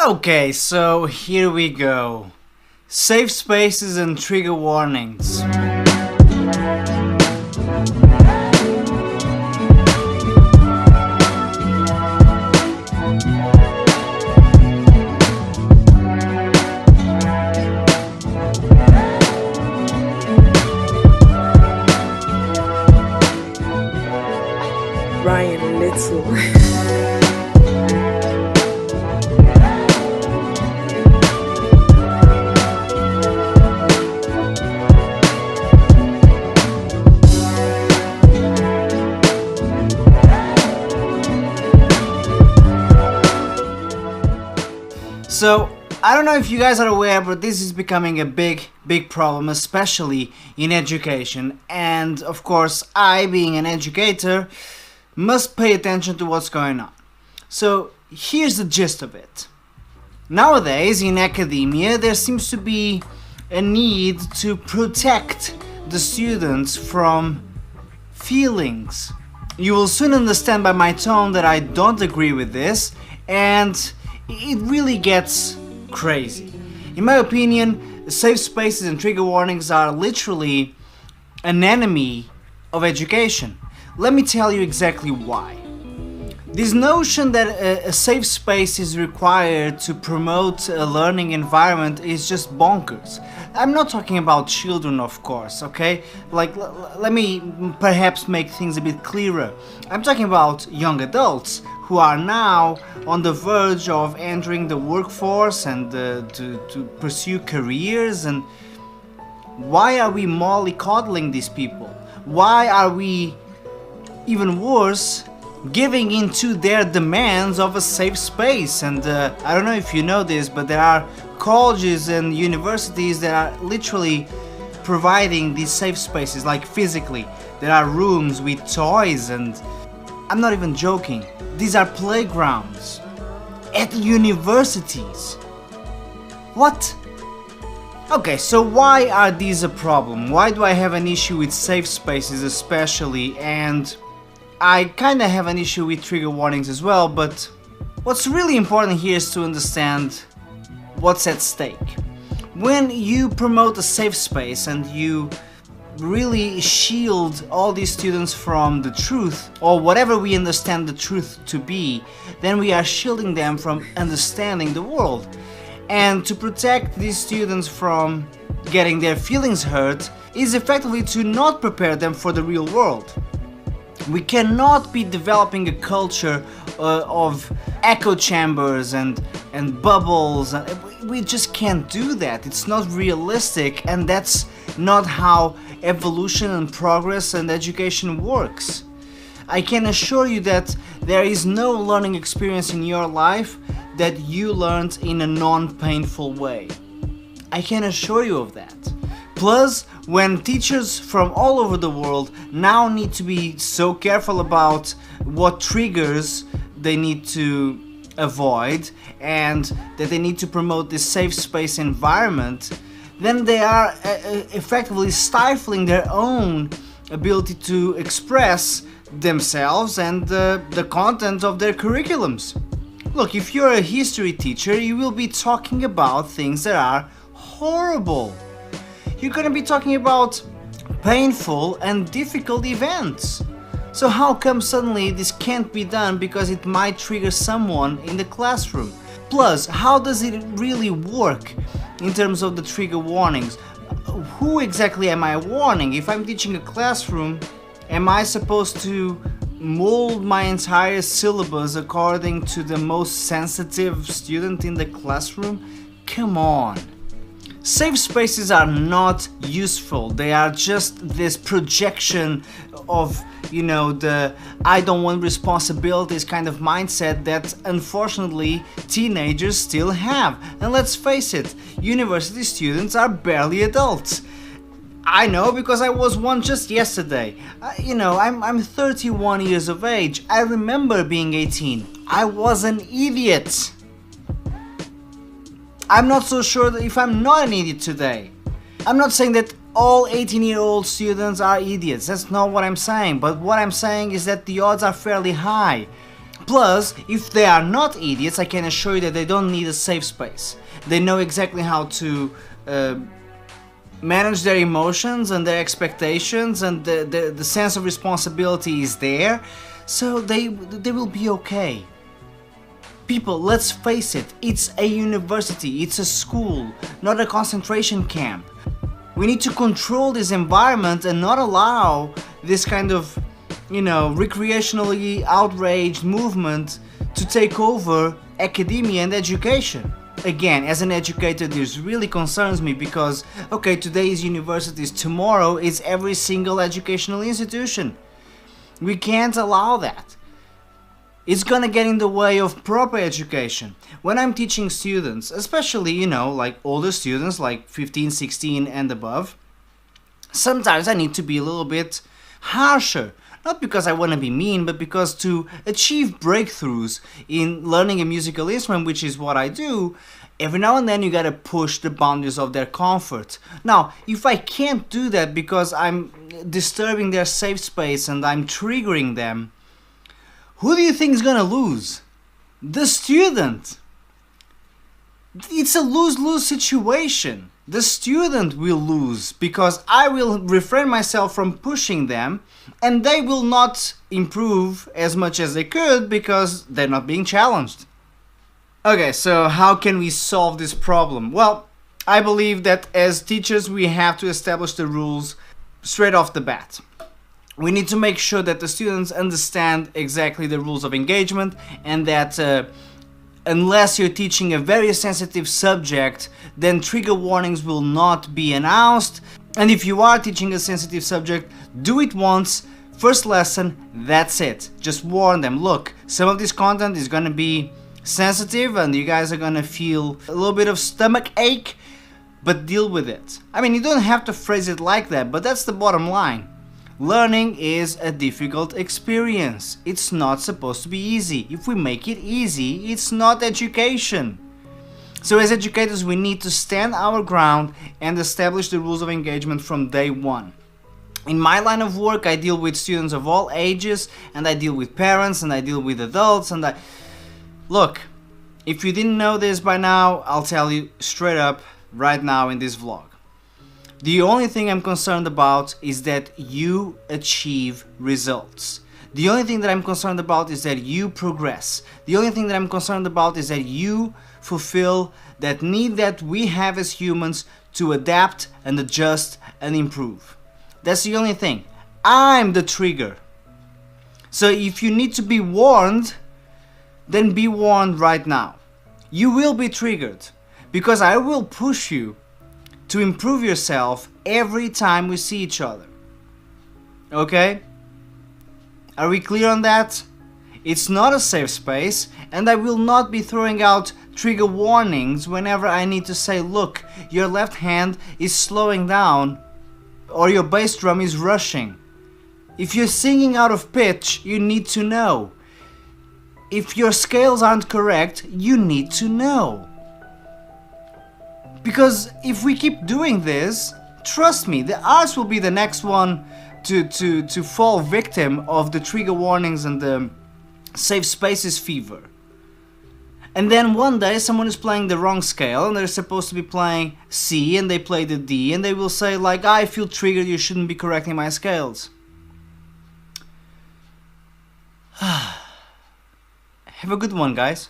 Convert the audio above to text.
Okay, so here we go. Safe spaces and trigger warnings. Ryan Little. So, I don't know if you guys are aware, but this is becoming a big problem, especially in education. And of course, I, being an educator, must pay attention to what's going on. So, here's the gist of it. Nowadays, in academia, there seems to be a need to protect the students from feelings. You will soon understand by my tone that I don't agree with this, and it really gets crazy. In my opinion, safe spaces and trigger warnings are literally an enemy of education. Let me tell you exactly why. This notion that a safe space is required to promote a learning environment is just bonkers. I'm not talking about children, of course, okay? Let me perhaps make things a bit clearer. I'm talking about young adults who are now on the verge of entering the workforce and to pursue careers. And why are we mollycoddling these people? Why are we, even worse, giving into their demands of a safe space? And I don't know if you know this, but there are colleges and universities that are literally providing these safe spaces, like physically. There are rooms with toys, and I'm not even joking. These are playgrounds at universities. What? Okay, so why are these a problem? Why do I have an issue with safe spaces especially? And I kinda have an issue with trigger warnings as well, but what's really important here is to understand what's at stake. When you promote a safe space and you really shield all these students from the truth, or whatever we understand the truth to be, then we are shielding them from understanding the world. And to protect these students from getting their feelings hurt is effectively to not prepare them for the real world. We cannot be developing a culture of echo chambers and bubbles. We just can't do that. It's not realistic, and that's not how evolution and progress and education works. I can assure you that there is no learning experience in your life that you learned in a non-painful way. I can assure you of that. Plus, when teachers from all over the world now need to be so careful about what triggers they need to avoid and that they need to promote this safe space environment, then they are effectively stifling their own ability to express themselves and the content of their curriculums. Look, if you're a history teacher, you will be talking about things that are horrible. You're gonna be talking about painful and difficult events. So how come suddenly this can't be done because it might trigger someone in the classroom? Plus, how does it really work in terms of the trigger warnings? Who exactly am I warning? If I'm teaching a classroom, am I supposed to mold my entire syllabus according to the most sensitive student in the classroom? Come on. Safe spaces are not useful. They are just this projection of, the I don't want responsibilities kind of mindset that unfortunately teenagers still have. And let's face it, university students are barely adults. I know because I was one just yesterday. I'm 31 years of age. I remember being 18. I was an idiot. I'm not so sure that if I'm not an idiot today. I'm not saying that all 18-year-old students are idiots. That's not what I'm saying. But what I'm saying is that the odds are fairly high. Plus, if they are not idiots, I can assure you that they don't need a safe space. They know exactly how to manage their emotions and their expectations, and the sense of responsibility is there, so they will be okay. People, let's face it, it's a university, it's a school, not a concentration camp. We need to control this environment and not allow this kind of, recreationally outraged movement to take over academia and education. Again, as an educator, this really concerns me because, okay, today is universities, tomorrow is every single educational institution. We can't allow that. It's gonna get in the way of proper education. When I'm teaching students, especially, like older students, like 15, 16 and above, sometimes I need to be a little bit harsher. Not because I want to be mean, but because to achieve breakthroughs in learning a musical instrument, which is what I do, every now and then you gotta push the boundaries of their comfort. Now, if I can't do that because I'm disturbing their safe space and I'm triggering them, who do you think is gonna lose? The student. It's a lose-lose situation. The student will lose because I will refrain myself from pushing them, and they will not improve as much as they could because they're not being challenged. Okay, so how can we solve this problem? Well, I believe that as teachers we have to establish the rules straight off the bat. We need to make sure that the students understand exactly the rules of engagement, and that unless you're teaching a very sensitive subject, then trigger warnings will not be announced. And if you are teaching a sensitive subject, do it once, first lesson, that's it. Just warn them, look, some of this content is gonna be sensitive and you guys are gonna feel a little bit of stomach ache, but deal with it. I mean, you don't have to phrase it like that, but that's the bottom line. Learning is a difficult experience. It's not supposed to be easy. If we make it easy, it's not education. So as educators, we need to stand our ground and establish the rules of engagement from day one. In my line of work, I deal with students of all ages, and I deal with parents, and I deal with adults, and Look, if you didn't know this by now, I'll tell you straight up right now in this vlog. The only thing I'm concerned about is that you achieve results. The only thing that I'm concerned about is that you progress. The only thing that I'm concerned about is that you fulfill that need that we have as humans to adapt and adjust and improve. That's the only thing. I'm the trigger. So if you need to be warned, then be warned right now. You will be triggered because I will push you to improve yourself every time we see each other. Okay? Are we clear on that? It's not a safe space, and I will not be throwing out trigger warnings whenever I need to say, look, your left hand is slowing down or your bass drum is rushing. If you're singing out of pitch, you need to know. If your scales aren't correct, you need to know. Because if we keep doing this, trust me, the arts will be the next one to fall victim of the trigger warnings and the safe spaces fever. And then one day someone is playing the wrong scale and they're supposed to be playing C and they play the D, and they will say like, I feel triggered, you shouldn't be correcting my scales. Have a good one, guys.